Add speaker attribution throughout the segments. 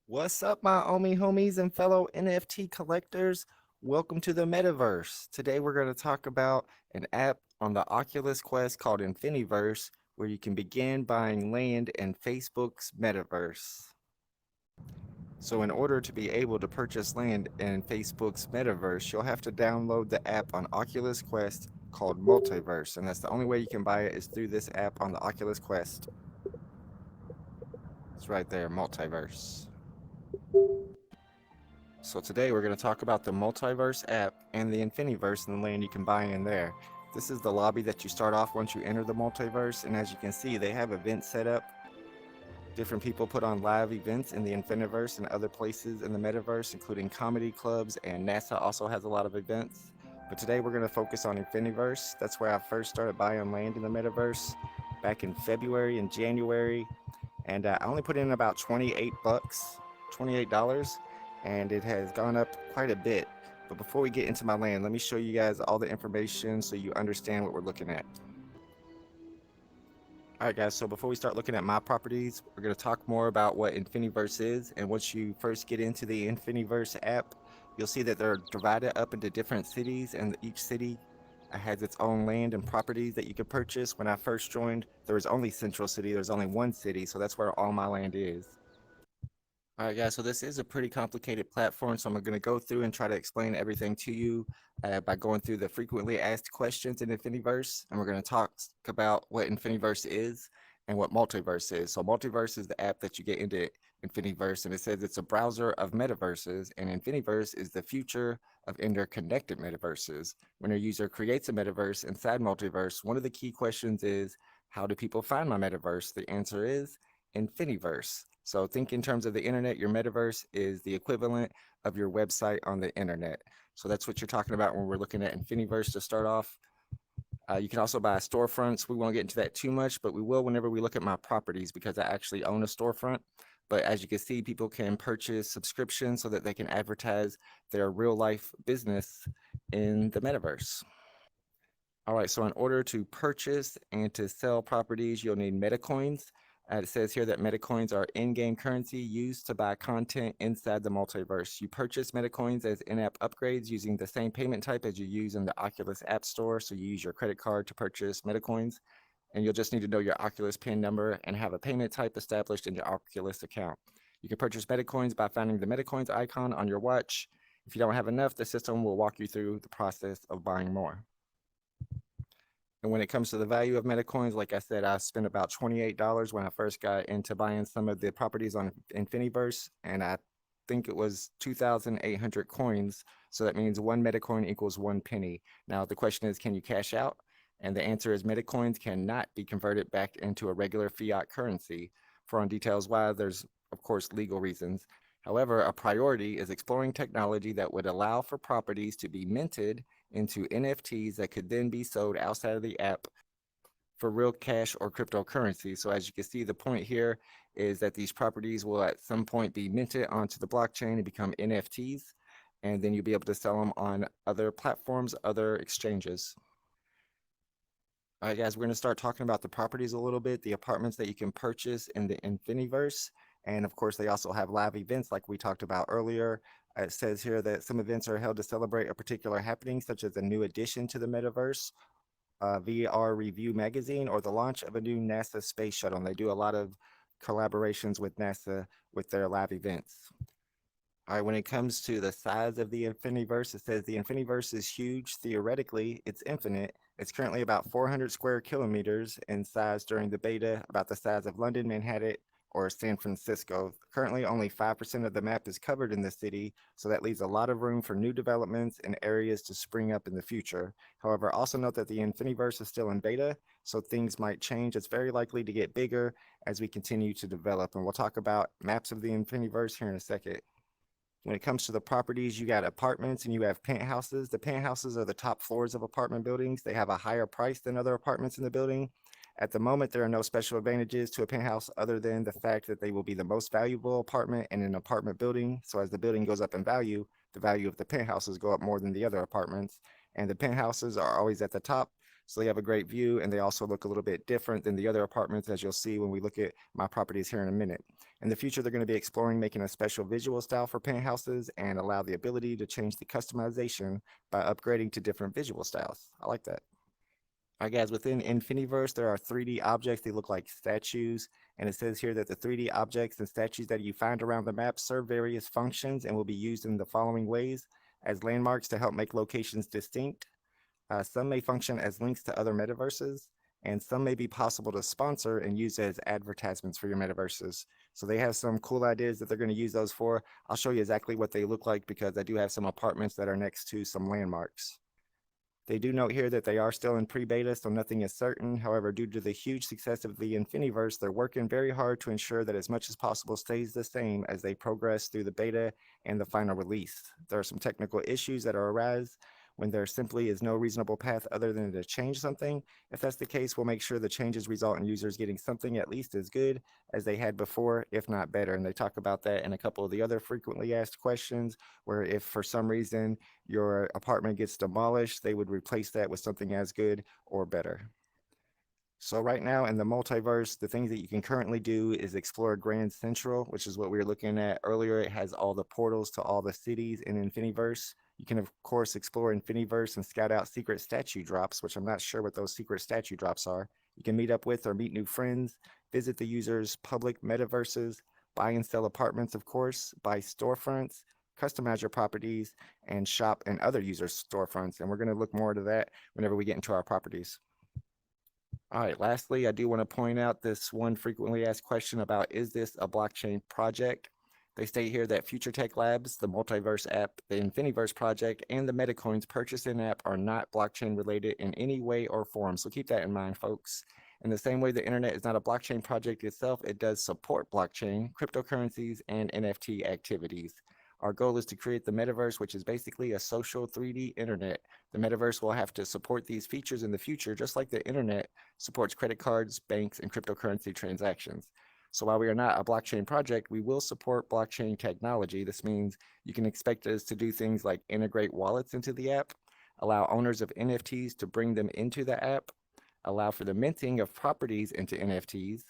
Speaker 1: What's up, my Omi homies and fellow NFT collectors? Welcome to the Metaverse. Today we're going to talk about an app on the Oculus Quest called Infiniverse, where you can begin buying land in Facebook's Metaverse. So in order to be able to purchase land in Facebook's Metaverse, you'll have to download the app on Oculus Quest called Multiverse, and that's the only way you can buy it is through this app on the Oculus Quest. It's right there, Multiverse. So today we're going to talk about the Multiverse app and the Infiniverse and the land you can buy in there. This is the lobby that you start off once you enter the Multiverse, and as you can see, they have events set up. Different people put on live events in the Infiniverse and other places in the Metaverse, including comedy clubs, and NASA also has a lot of events. But today we're going to focus on Infiniverse. That's where I first started buying land in the Metaverse back in February and January, and I only put in about 28 bucks, $28, and it has gone up quite a bit. But before we get into my land, let me show you guys all the information so you understand what we're looking at. All right, guys, so before we start looking at my properties, we're going to talk more about what Infiniverse is. And once you first get into the Infiniverse app, you'll see that they're divided up into different cities, and each city has its own land and properties that you can purchase. When I first joined, there was only Central City. There's only one city, so that's where all my land is. All right, guys, so this is a pretty complicated platform, so I'm going to go through and try to explain everything to you by going through the frequently asked questions in Infiniverse, and we're going to talk about what Infiniverse is and what Multiverse is. So Multiverse is the app that you get into Infiniverse, and it says it's a browser of metaverses, and Infiniverse is the future of interconnected metaverses. When a user creates a metaverse inside Multiverse, one of the key questions is, how do people find my metaverse? The answer is Infiniverse. So think in terms of the internet, your metaverse is the equivalent of your website on the internet. So that's what you're talking about when we're looking at Infiniverse to start off. You can also buy storefronts. We won't get into that too much, but we will whenever we look at my properties because I actually own a storefront. But as you can see, people can purchase subscriptions so that they can advertise their real life business in the metaverse. All right, so in order to purchase and to sell properties, you'll need Metacoins. It says here that Metacoins are in-game currency used to buy content inside the multiverse. You purchase Metacoins as in-app upgrades using the same payment type as you use in the Oculus App Store. So you use your credit card to purchase Metacoins, and you'll just need to know your Oculus PIN number and have a payment type established in your Oculus account. You can purchase Metacoins by finding the Metacoins icon on your watch. If you don't have enough, the system will walk you through the process of buying more. And when it comes to the value of Metacoins, like I said, I spent about $28 when I first got into buying some of the properties on Infiniverse, and I think it was 2,800 coins. So that means one Metacoin equals 1 penny. Now, the question is, can you cash out? And the answer is Metacoins cannot be converted back into a regular fiat currency. For on details why, there's, of course, legal reasons. However, a priority is exploring technology that would allow for properties to be minted into NFTs that could then be sold outside of the app for real cash or cryptocurrency. So as you can see, the point here is that these properties will at some point be minted onto the blockchain and become NFTs, and then you'll be able to sell them on other platforms, other exchanges. All right, guys, we're going to start talking about the properties a little bit, the apartments that you can purchase in the Infiniverse. And of course, they also have live events like we talked about earlier. It says here that some events are held to celebrate a particular happening, such as a new addition to the Metaverse, VR Review magazine, or the launch of a new NASA space shuttle. And they do a lot of collaborations with NASA with their live events. All right, when it comes to the size of the Infiniverse, it says the Infiniverse is huge. Theoretically, it's infinite. It's currently about 400 square kilometers in size during the beta, about the size of London, Manhattan, or San Francisco. Currently, only 5% of the map is covered in the city, so that leaves a lot of room for new developments and areas to spring up in the future. However, also note that the Infiniverse is still in beta, so things might change. It's very likely to get bigger as we continue to develop, and we'll talk about maps of the Infiniverse here in a second. When it comes to the properties, you got apartments and you have penthouses. The penthouses are the top floors of apartment buildings. They have a higher price than other apartments in the building. At the moment, there are no special advantages to a penthouse other than the fact that they will be the most valuable apartment in an apartment building. So as the building goes up in value, the value of the penthouses go up more than the other apartments. And the penthouses are always at the top. So they have a great view, and they also look a little bit different than the other apartments, as you'll see when we look at my properties here in a minute. In the future, they're going to be exploring making a special visual style for penthouses and allow the ability to change the customization by upgrading to different visual styles. I like that. All right, guys, within Infiniverse, there are 3D objects. They look like statues. And it says here that the 3D objects and statues that you find around the map serve various functions and will be used in the following ways: as landmarks to help make locations distinct. Some may function as links to other metaverses, and some may be possible to sponsor and use as advertisements for your metaverses. So they have some cool ideas that they're going to use those for. I'll show you exactly what they look like because I do have some apartments that are next to some landmarks. They do note here that they are still in pre-beta, so nothing is certain. However, due to the huge success of the Infiniverse, they're working very hard to ensure that as much as possible stays the same as they progress through the beta and the final release. There are some technical issues that arise when there simply is no reasonable path other than to change something. If that's the case, we'll make sure the changes result in users getting something at least as good as they had before, if not better. And they talk about that in a couple of the other frequently asked questions, where if for some reason your apartment gets demolished, they would replace that with something as good or better. So right now in the multiverse, the things that you can currently do is explore Grand Central, which is what we were looking at earlier. It has all the portals to all the cities in Infiniverse. You can, of course, explore Infiniverse and scout out secret statue drops, which I'm not sure what those secret statue drops are. You can meet up with or meet new friends, visit the user's public metaverses, buy and sell apartments, of course, buy storefronts, customize your properties, and shop in other users' storefronts. And we're going to look more into that whenever we get into our properties. All right, lastly, I do want to point out this one frequently asked question about, is this a blockchain project? They state here that Future Tech Labs, the Multiverse app, the Infiniverse project, and the Metacoins purchased in app are not blockchain related in any way or form. So keep that in mind, folks. In the same way the internet is not a blockchain project itself, it does support blockchain, cryptocurrencies, and NFT activities. Our goal is to create the metaverse, which is basically a social 3D internet. The metaverse will have to support these features in the future, just like the internet supports credit cards, banks, and cryptocurrency transactions. So while we are not a blockchain project, we will support blockchain technology. This means you can expect us to do things like integrate wallets into the app, allow owners of NFTs to bring them into the app, allow for the minting of properties into NFTs,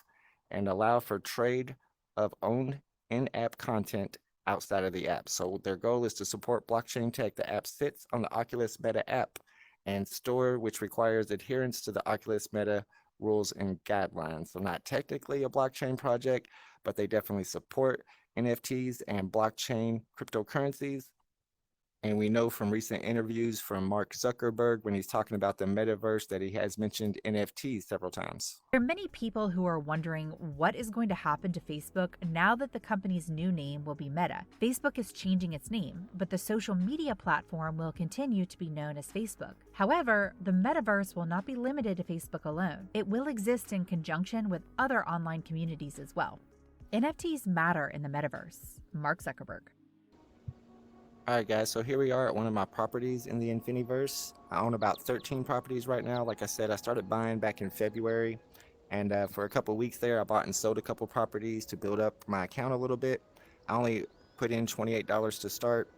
Speaker 1: and allow for trade of owned in-app content outside of the app. So their goal is to support blockchain tech. The app sits on the Oculus Meta app and store, which requires adherence to the Oculus Meta rules and guidelines. So not technically a blockchain project, but they definitely support NFTs and blockchain cryptocurrencies. And we know from recent interviews from Mark Zuckerberg when he's talking about the metaverse that he has mentioned NFTs several times.
Speaker 2: There are many people who are wondering what is going to happen to Facebook now that the company's new name will be Meta. Facebook is changing its name, but the social media platform will continue to be known as Facebook. However, the metaverse will not be limited to Facebook alone. It will exist in conjunction with other online communities as well. NFTs matter in the metaverse. Mark Zuckerberg.
Speaker 1: All right, guys, so here we are at one of my properties in the Infiniverse. I own about 13 properties right now. Like I said, I started buying back in February, and for a couple of weeks there, I bought and sold a couple properties to build up my account a little bit. I only put in $28 to start,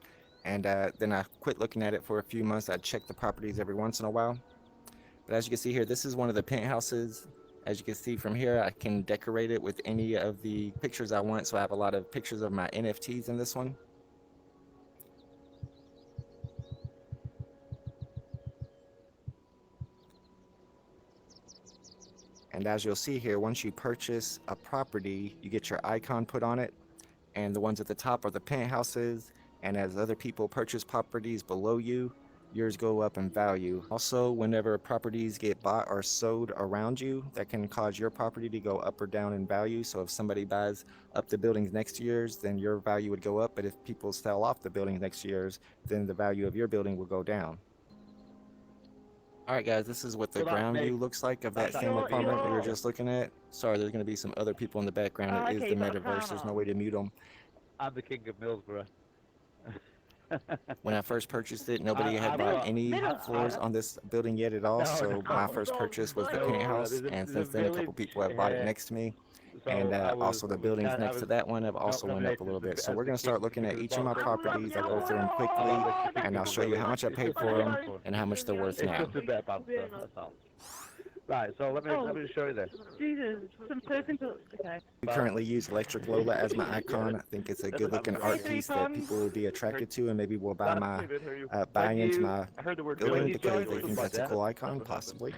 Speaker 1: and then I quit looking at it for a few months. I'd check the properties every once in a while. But as you can see here, this is one of the penthouses. As you can see from here, I can decorate it with any of the pictures I want. So I have a lot of pictures of my NFTs in this one. And as you'll see here, once you purchase a property, you get your icon put on it. And the ones at the top are the penthouses. And as other people purchase properties below you, yours go up in value. Also, whenever properties get bought or sold around you, that can cause your property to go up or down in value. So if somebody buys up the buildings next to yours, then your value would go up. But if people sell off the buildings next to yours, then the value of your building will go down. All right, guys, this is what the ground view looks like of that same apartment we were just looking at. Sorry, there's going to be some other people in the background. It is the metaverse. There's no way to mute them.
Speaker 3: I'm the king of Millsborough.
Speaker 1: When I first purchased it, nobody had bought any floors on this building yet at all. So my first purchase was the penthouse, and since then, a couple people have bought it next to me. And
Speaker 3: I
Speaker 1: also the buildings
Speaker 3: I
Speaker 1: next to
Speaker 3: was
Speaker 1: that one have also went up a
Speaker 3: nominated
Speaker 1: little bit. So
Speaker 3: as
Speaker 1: we're
Speaker 3: the
Speaker 1: going to start
Speaker 3: king
Speaker 1: looking at
Speaker 3: because
Speaker 1: each of my
Speaker 3: Boston
Speaker 1: properties. I'll go through them
Speaker 3: I
Speaker 1: quickly,
Speaker 3: love the king
Speaker 1: and I'll
Speaker 3: of
Speaker 1: show you how
Speaker 3: village.
Speaker 1: much I paid
Speaker 3: It's
Speaker 1: for
Speaker 3: just
Speaker 1: them
Speaker 3: a bit
Speaker 1: and how much they're worth
Speaker 3: It's
Speaker 1: now.
Speaker 3: just a bit about stuff, that's all. Right, so let me show you this.
Speaker 4: Jesus, some person to. Okay.
Speaker 1: We currently use Electric Lola as my icon. I think it's a good looking art piece that people will be attracted to, and maybe will buy buy into my
Speaker 3: I heard the word
Speaker 1: building
Speaker 3: you
Speaker 1: because
Speaker 3: joined,
Speaker 1: they
Speaker 3: it
Speaker 1: think
Speaker 3: was
Speaker 1: that's a
Speaker 3: like
Speaker 1: cool
Speaker 3: that.
Speaker 1: icon, possibly.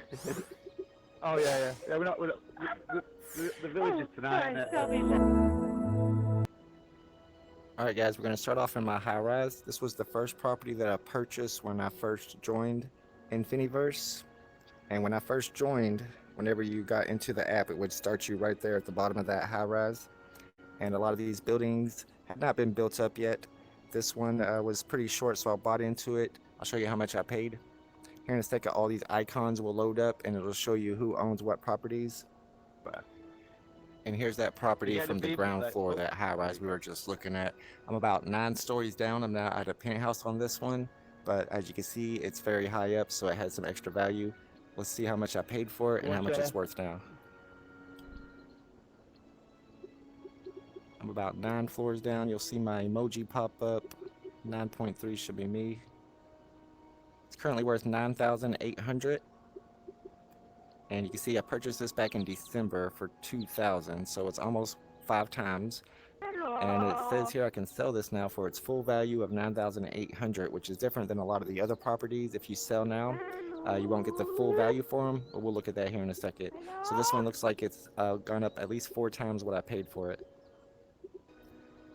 Speaker 3: Oh yeah. We're not the village is tonight.
Speaker 1: All right, guys, we're going to start off in my high rise. This was the first property that I purchased when I first joined Infinverse. And when I first joined, whenever you got into the app, it would start you right there at the bottom of that high rise. And a lot of these buildings had not been built up yet. This one was pretty short, so I bought into it. I'll show you how much I paid. Here in a second, all these icons will load up, and it'll show you who owns what properties. And here's that property from the ground floor, that high rise we were just looking at. I'm about 9 stories down. I'm now at a penthouse on this one, but as you can see, it's very high up, so it has some extra value. Let's see how much I paid for it and how much it's worth now. I'm about 9 floors down. You'll see my emoji pop up. 9.3 should be me. It's currently worth 9,800. And you can see I purchased this back in December for 2,000, so it's almost 5 times. And it says here I can sell this now for its full value of 9,800, which is different than a lot of the other properties. If you sell now, you won't get the full value for them, but we'll look at that here in a second. So this one looks like it's gone up at least 4 times what I paid for it.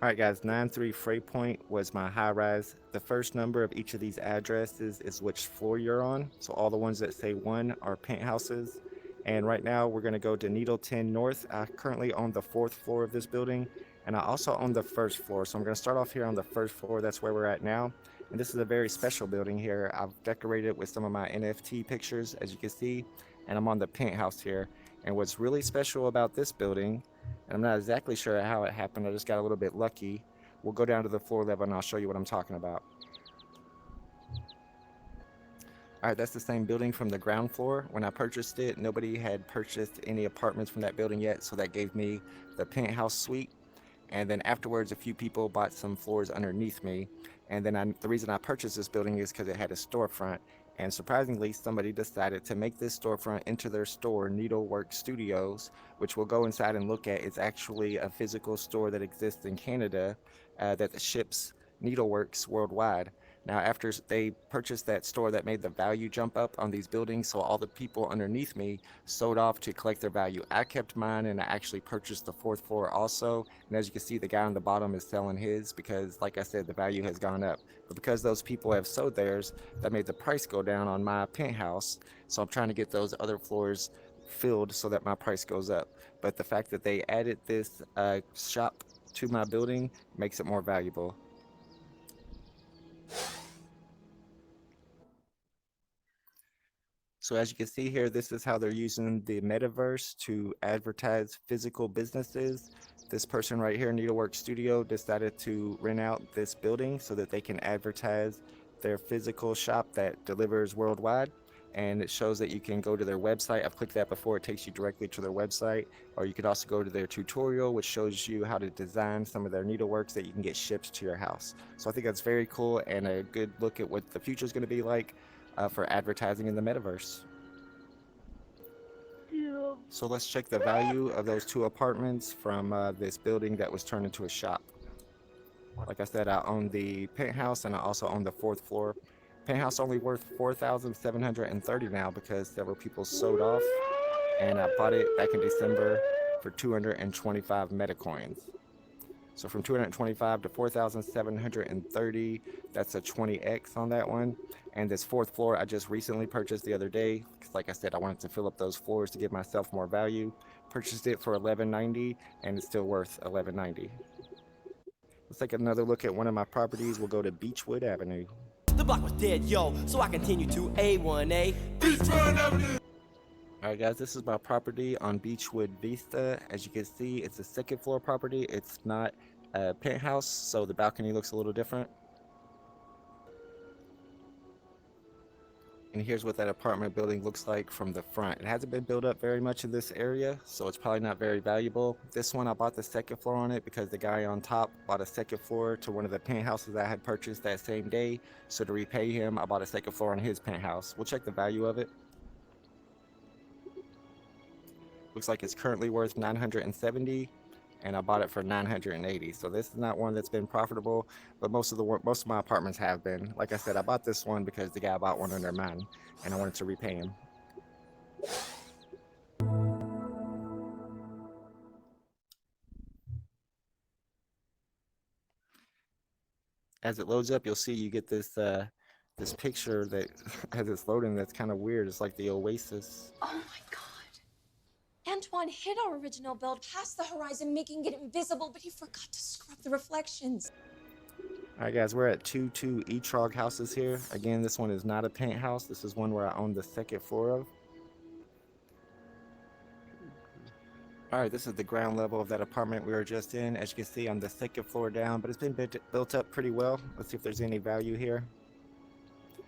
Speaker 1: Alright guys, 93 Freight Point was my high rise. The first number of each of these addresses is which floor you're on. So all the ones that say 1 are penthouses. And right now we're going to go to Needle 10 North. I currently own the 4th floor of this building, and I also own the 1st floor. So I'm going to start off here on the 1st floor. That's where we're at now. And this is a very special building here. I've decorated it with some of my NFT pictures, as you can see, and I'm on the penthouse here. And what's really special about this building, and I'm not exactly sure how it happened, I just got a little bit lucky. We'll go down to the floor level and I'll show you what I'm talking about. Alright, that's the same building from the ground floor. When I purchased it, nobody had purchased any apartments from that building yet, so that gave me the penthouse suite. And then afterwards, a few people bought some floors underneath me. And then the reason I purchased this building is because it had a storefront. And surprisingly, somebody decided to make this storefront into their store, Needlework Studios, which we'll go inside and look at. It's actually a physical store that exists in Canada that ships needleworks worldwide. Now, after they purchased that store, that made the value jump up on these buildings, so all the people underneath me sold off to collect their value. I kept mine, and I actually purchased the 4th floor also. And as you can see, the guy on the bottom is selling his because, like I said, the value has gone up. But because those people have sold theirs, that made the price go down on my penthouse. So I'm trying to get those other floors filled so that my price goes up. But the fact that they added this shop to my building makes it more valuable. So as you can see here, this is how they're using the Metaverse to advertise physical businesses. This person right here, Needlework Studio, decided to rent out this building so that they can advertise their physical shop that delivers worldwide. And it shows that you can go to their website. I've clicked that before. It takes you directly to their website. Or you could also go to their tutorial, which shows you how to design some of their needleworks that you can get shipped to your house. So I think that's very cool and a good look at what the future is going to be like for advertising in the metaverse. So let's check the value of those 2 apartments from this building that was turned into a shop. Like I said, I own the penthouse and I also own the 4th floor. Penthouse only worth 4,730 now because several people sold off, and I bought it back in December for 225 Metacoins. So from 225 to 4,730, that's a 20x on that one. And this 4th floor I just recently purchased the other day. Because like I said, I wanted to fill up those floors to give myself more value. Purchased it for $11.90 and it's still worth $11.90. Let's take another look at one of my properties. We'll go to Beechwood Avenue.
Speaker 5: The block was dead, yo, so I continue to A1A. Beechwood Avenue!
Speaker 1: Alright guys, this is my property on Beechwood Vista. As you can see, it's a 2nd floor property. It's not a penthouse, so the balcony looks a little different. And here's what that apartment building looks like from the front. It hasn't been built up very much in this area, so it's probably not very valuable. This one, I bought the second floor on it because the guy on top bought a second floor to one of the penthouses I had purchased that same day. So to repay him, I bought a second floor on his penthouse. We'll check the value of it. Looks like it's currently worth 970, and I bought it for 980. So this is not one that's been profitable, but most of my apartments have been. Like I said, I bought this one because the guy bought one under mine, and I wanted to repay him. As it loads up, you'll see you get this this picture that as it's loading that's kind of weird. It's like the Oasis.
Speaker 6: Oh my god. Antoine hid our original build past the horizon, making it invisible, but he forgot to scrub the reflections.
Speaker 1: All right, guys, we're at 22 Etrog houses here. Again, this one is not a penthouse. This is one where I own the second floor of. All right, this is the ground level of that apartment we were just in. As you can see, on the second floor down, but it's been built up pretty well. Let's see if there's any value here.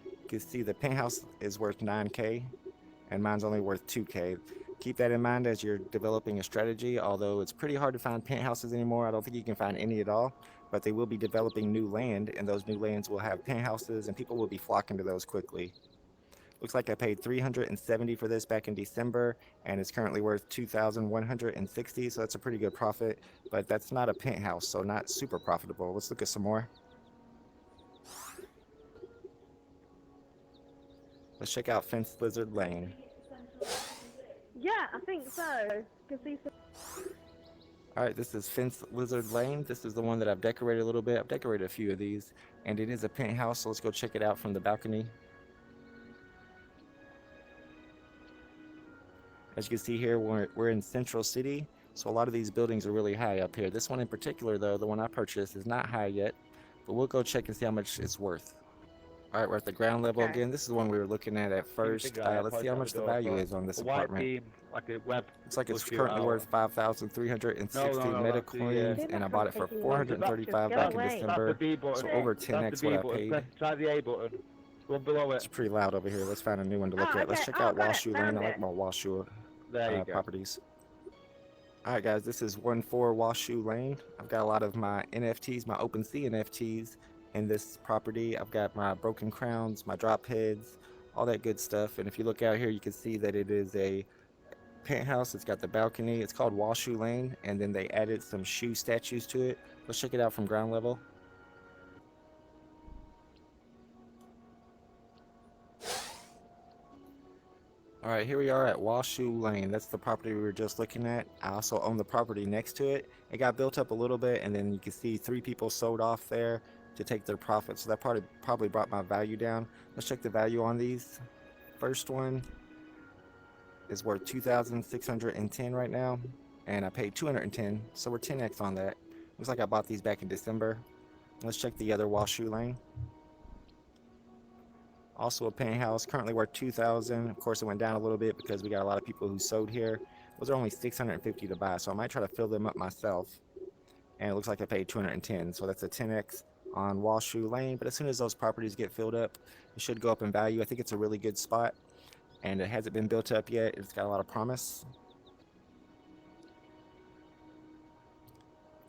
Speaker 1: You can see the penthouse is worth 9K, and mine's only worth 2K. Keep that in mind as you're developing a strategy, although it's pretty hard to find penthouses anymore. I don't think you can find any at all, but they will be developing new land, and those new lands will have penthouses, and people will be flocking to those quickly. Looks like I paid 370 for this back in December, and it's currently worth 2,160, so that's a pretty good profit, but that's not a penthouse, so not super profitable. Let's look at some more. Let's check out Fence Lizard Lane.
Speaker 4: Yeah, I think so. Can see some.
Speaker 1: All right, this is Fence Lizard Lane. This is the one that I've decorated a little bit. I've decorated a few of these, and it is a penthouse, so let's go check it out from the balcony. As you can see here, we're in Central City, so a lot of these buildings are really high up here. This one in particular, though, the one I purchased, is not high yet, but we'll go check and see how much it's worth. All right, we're at the ground level again. This is the one we were looking at first. Let's see how much the value is on this apartment.
Speaker 3: Like a web.
Speaker 1: Looks like it's currently worth 5,360 Metacoins, and I bought it for 435 back in December, so over 10x what I paid.
Speaker 3: Try the A button. One below it.
Speaker 1: It's pretty loud over here. Let's find a new one to look at. Let's check out Washoe Lane. I like my Washoe properties. All right, guys, this is 14 Washoe Lane. I've got a lot of my NFTs, my OpenSea NFTs in this property. I've got my broken crowns, my drop heads, all that good stuff. And if you look out here, you can see that it is a penthouse. It's got the balcony. It's called Washoe Lane, and then they added some shoe statues to it. Let's check it out from ground level. All right, here we are at Washoe Lane. That's the property we were just looking at. I also own the property next to it. It got built up a little bit, and then you can see 3 people sold off there to take their profit. So that probably brought my value down. Let's check the value on these. First one is worth 2,610 right now, and I paid 210, so we're 10x on that. Looks like I bought these back in December. Let's check the other Washoe Lane. Also a penthouse, currently worth 2,000. Of course, it went down a little bit because we got a lot of people who sold here. Those are only 650 to buy, so I might try to fill them up myself. And it looks like I paid 210, so that's a 10x on Washoe Lane. But as soon as those properties get filled up, it should go up in value. I think it's a really good spot, and it hasn't been built up yet. It's got a lot of promise.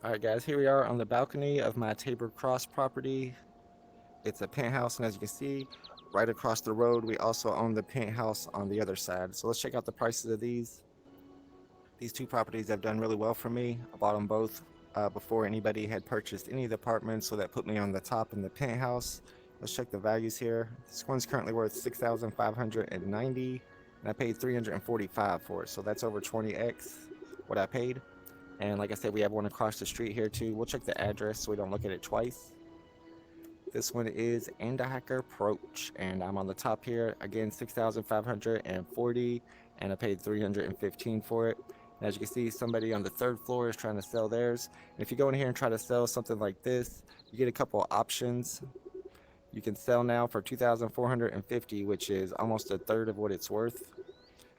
Speaker 1: All right, guys, here we are on the balcony of my Tabor Cross property. It's a penthouse, and as you can see, right across the road, we also own the penthouse on the other side. So let's check out the prices of these. These 2 properties have done really well for me. I bought them both before anybody had purchased any of the apartments, so that put me on the top in the penthouse. Let's check the values here. This one's currently worth 6,590, and I paid 345 for it, so that's over 20x what I paid. And like I said, we have one across the street here too. We'll check the address so we don't look at it twice. This one is Andahacker Approach, and I'm on the top here. Again, 6,540, and I paid 315 for it. And as you can see, somebody on the 3rd floor is trying to sell theirs. And if you go in here and try to sell something like this, you get a couple options. You can sell now for 2,450, which is almost a third of what it's worth.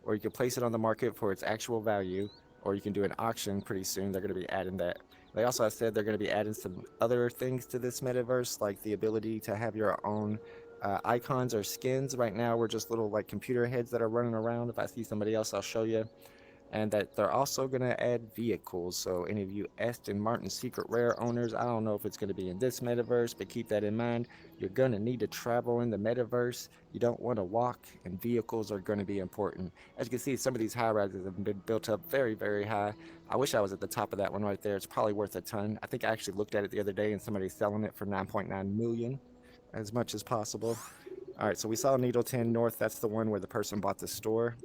Speaker 1: Or you can place it on the market for its actual value, or you can do an auction pretty soon. They're going to be adding that. They also have said they're going to be adding some other things to this metaverse, like the ability to have your own icons or skins. Right now, we're just little like computer heads that are running around. If I see somebody else, I'll show you. And that they're also going to add vehicles. So any of you Aston Martin Secret Rare owners, I don't know if it's going to be in this metaverse, but keep that in mind. You're going to need to travel in the metaverse. You don't want to walk, and vehicles are going to be important. As you can see, some of these high rises have been built up very, very high. I wish I was at the top of that one right there. It's probably worth a ton. I think I actually looked at it the other day, and somebody's selling it for 9.9 million, as much as possible. All right, so we saw Needle 10 North. That's the one where the person bought the store.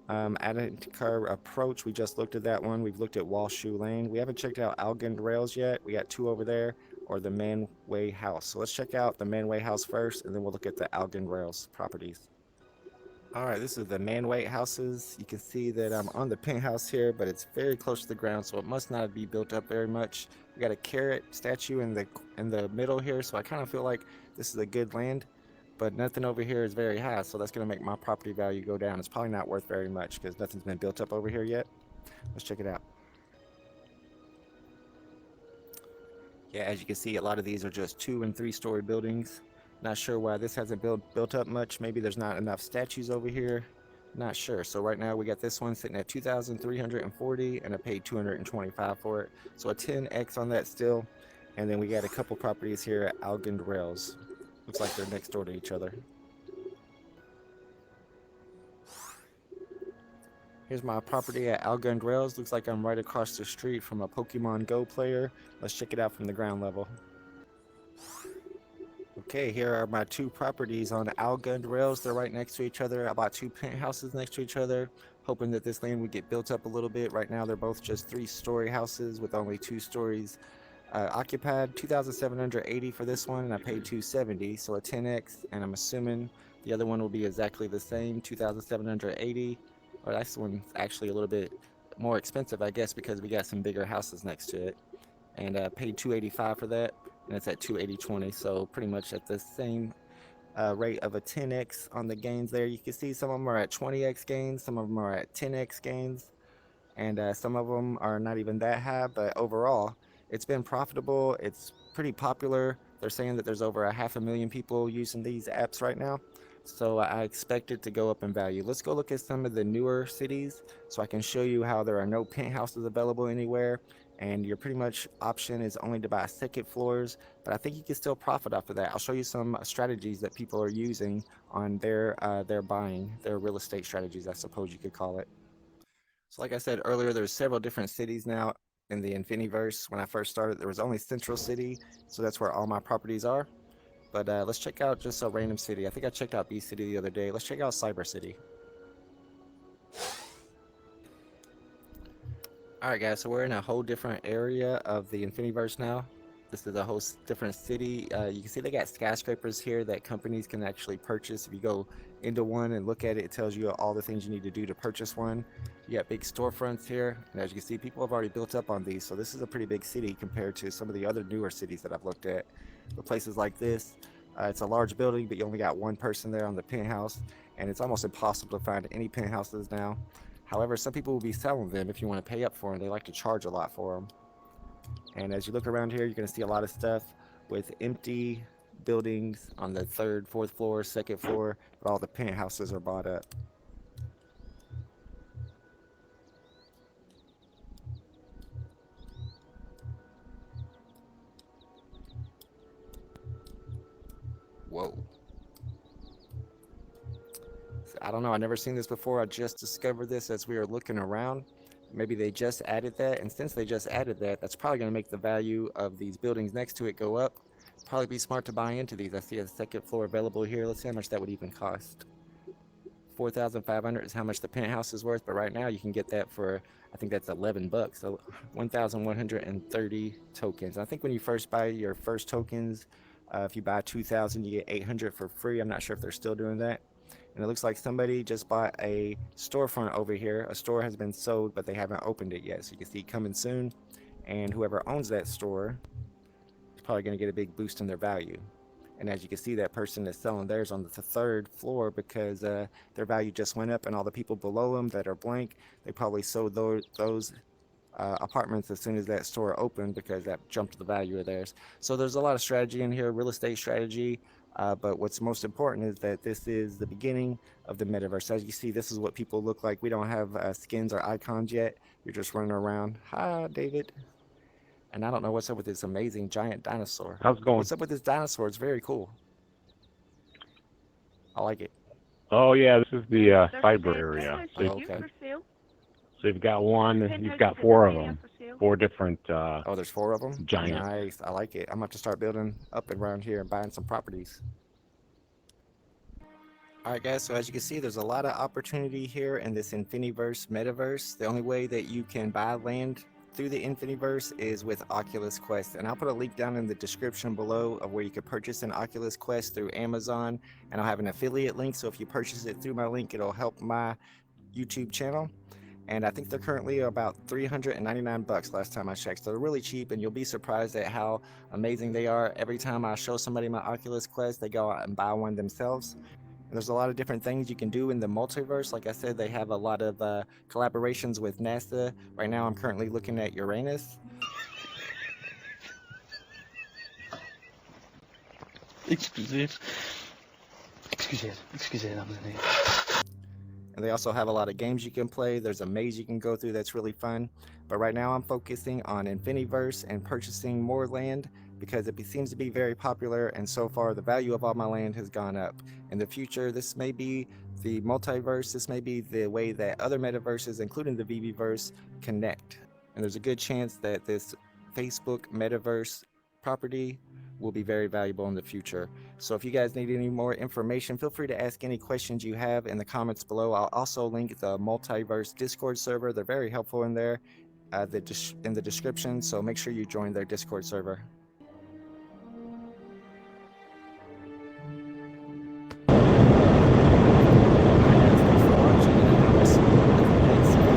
Speaker 1: Car Approach, we just looked at that one. We've looked at Wall Shoe Lane. We haven't checked out Algund Rails yet. We got 2 over there, or the Manway House. So let's check out the Manway House first, and then we'll look at the Algund Rails properties. All right, this is the Manway houses. You can see that I'm on the penthouse here, but it's very close to the ground, so it must not be built up very much. We got a carrot statue in the middle here, so I kind of feel like this is a good land. But nothing over here is very high, so that's going to make my property value go down. It's probably not worth very much because nothing's been built up over here yet. Let's check it out. Yeah, as you can see, a lot of these are just 2- and 3-story buildings. Not sure why this hasn't built up much. Maybe there's not enough statues over here. Not sure. So right now we got this one sitting at 2,340, and I paid 225 for it. So a 10x on that still. And then we got a couple properties here at Algund Rails. Looks like they're next door to each other. Here's my property at Algund Rails. Looks like I'm right across the street from a Pokemon Go player. Let's check it out from the ground level. Okay, here are my 2 properties on Algund Rails. They're right next to each other. I bought 2 penthouses next to each other, hoping that this land would get built up a little bit. Right now, they're both just 3-story houses with only 2 stories occupied. 2,780 for this one, and I paid 270, so a 10x. And I'm assuming the other one will be exactly the same, 2,780. Or this one's actually a little bit more expensive, I guess, because we got some bigger houses next to it. And paid 285 for that, and it's at 280.20, so pretty much at the same rate of a 10x on the gains there. You can see some of them are at 20x gains, some of them are at 10x gains, and some of them are not even that high, but overall it's been profitable. It's pretty popular. They're saying that there's over 500,000 people using these apps right now, so I expect it to go up in value. Let's go look at some of the newer cities so I can show you how there are no penthouses available anywhere, and your pretty much option is only to buy second floors, but I think you can still profit off of that. I'll show you some strategies that people are using on their buying, their real estate strategies, I suppose you could call it. So like I said earlier, there's several different cities now in the Infinverse. When I first started, there was only Central City, so that's where all my properties are. But let's check out just a random city. I think I checked out B City the other day. Let's check out Cyber City. Alright guys, so we're in a whole different area of the Infinverse now. This is a whole different city. You can see they got skyscrapers here that companies can actually purchase. If you go into one and look at it, it tells you all the things you need to do to purchase one. You got big storefronts here, and as you can see, people have already built up on these, so this is a pretty big city compared to some of the other newer cities that I've looked at. But places like this, it's a large building, but you only got one person there on the penthouse, and it's almost impossible to find any penthouses now. However, some people will be selling them if you want to pay up for them. They like to charge a lot for them. And as you look around here, you're going to see a lot of stuff with empty buildings on the 3rd, 4th floor, 2nd floor, but all the penthouses are bought up. Whoa. I don't know, I've never seen this before. I just discovered this as we were looking around. Maybe they just added that, and since they just added that, that's probably going to make the value of these buildings next to it go up. Probably be smart to buy into these. I see a 2nd floor available here. Let's see how much that would even cost. 4,500 is how much the penthouse is worth, but right now you can get that for, I think that's 11 bucks, so 1,130 tokens. I think when you first buy your first tokens, if you buy 2,000, you get 800 for free. I'm not sure if they're still doing that. And it looks like somebody just bought a storefront over here. A store has been sold, but they haven't opened it yet. So you can see coming soon. And whoever owns that store is probably going to get a big boost in their value. And as you can see, that person is selling theirs on the 3rd floor because their value just went up, and all the people below them that are blank, they probably sold those apartments as soon as that store opened because that jumped the value of theirs. So there's a lot of strategy in here, real estate strategy. But what's most important is that this is the beginning of the metaverse. As you see, this is what people look like. We don't have skins or icons yet. You're just running around. Hi, David. And I don't know what's up with this amazing giant dinosaur.
Speaker 7: How's it going?
Speaker 1: What's up with this dinosaur? It's very cool. I like it.
Speaker 7: Oh yeah, this is the
Speaker 4: There's
Speaker 7: cyber
Speaker 4: a
Speaker 7: area.
Speaker 4: potato
Speaker 1: Oh,
Speaker 4: chip
Speaker 1: okay.
Speaker 4: for sale.
Speaker 7: So you've got one,
Speaker 4: Potato
Speaker 7: you've got
Speaker 4: chip
Speaker 7: four of
Speaker 4: for
Speaker 7: them,
Speaker 4: sale.
Speaker 7: 4 different.
Speaker 1: Oh, there's 4 of them?
Speaker 7: Giant.
Speaker 1: Nice. I like it. I'm going to have to start building up around here and buying some properties. All right, guys. So as you can see, there's a lot of opportunity here in this Infiniverse metaverse. The only way that you can buy land through the Infiniverse is with Oculus Quest. And I'll put a link down in the description below of where you can purchase an Oculus Quest through Amazon. And I'll have an affiliate link. So if you purchase it through my link, it'll help my YouTube channel. And I think they're currently about $399 last time I checked. So they're really cheap, and you'll be surprised at how amazing they are. Every time I show somebody my Oculus Quest, they go out and buy one themselves. And there's a lot of different things you can do in the multiverse. Like I said, they have a lot of collaborations with NASA. Right now, I'm currently looking at Uranus.
Speaker 8: Excuseer, dames en heren.
Speaker 1: And they also have a lot of games you can play. There's a maze you can go through that's really fun. But right now I'm focusing on Infiniverse and purchasing more land because it seems to be very popular, and so far the value of all my land has gone up. In the future, this may be the multiverse. This may be the way that other metaverses, including the VeVeverse, connect. And there's a good chance that this Facebook metaverse property will be very valuable in the future. So if you guys need any more information, feel free to ask any questions you have in the comments below. I'll also link the Multiverse Discord server. They're very helpful in there in the description, so make sure you join their Discord server. Thanks for watching, and I'll see you in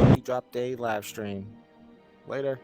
Speaker 1: the next Drop Day live stream. Later.